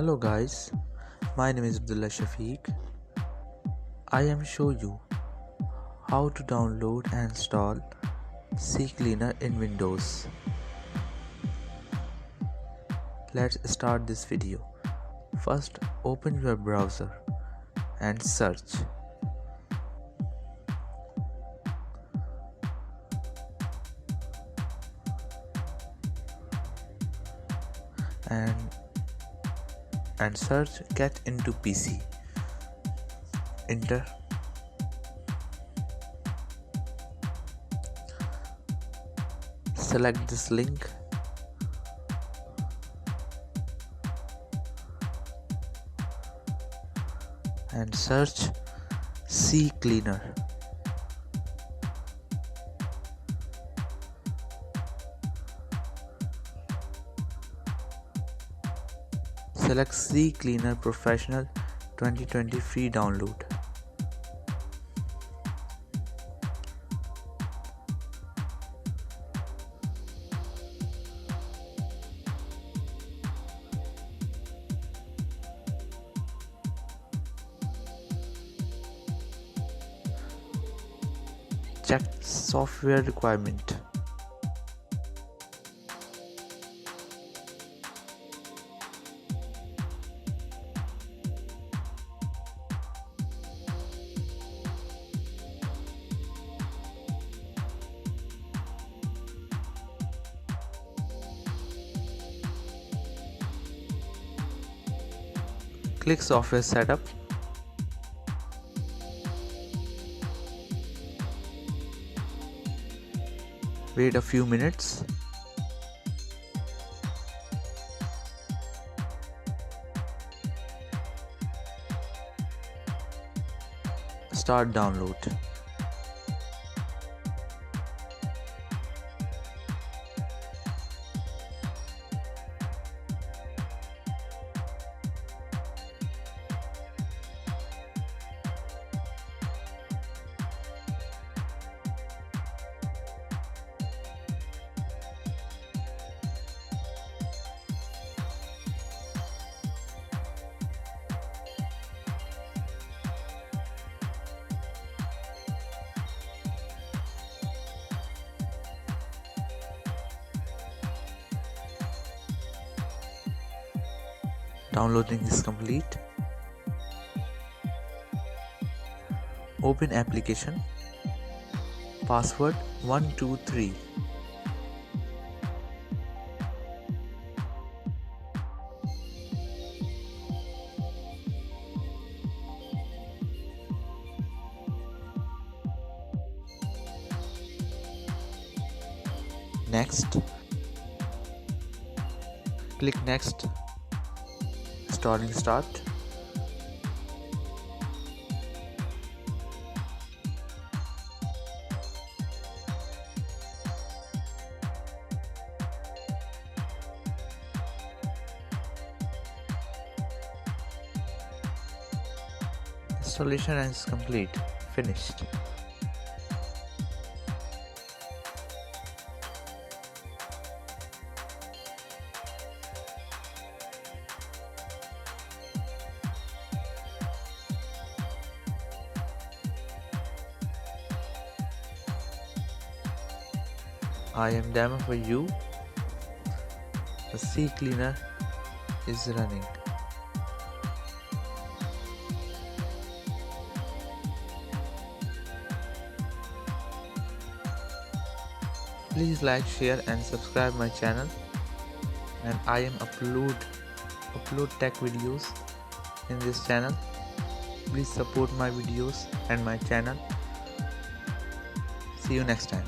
Hello guys, my name is Abdullah Shafiq. I am show you how to download and install CCleaner in Windows. Let's start this video. First, open your browser and search. And search get into PC. Enter. Select this link and search CCleaner. Select CCleaner Professional 2020 free download. Check software requirement. Click software setup. Wait a few minutes. Start download. Downloading is complete. Open application. Password 123. Next. Click next. Installing start. Installation is complete. Finished. I am demo for you. The CCleaner is running. Please like, share and subscribe my channel, and I am upload tech videos in this channel. Please support my videos and my channel. See you next time.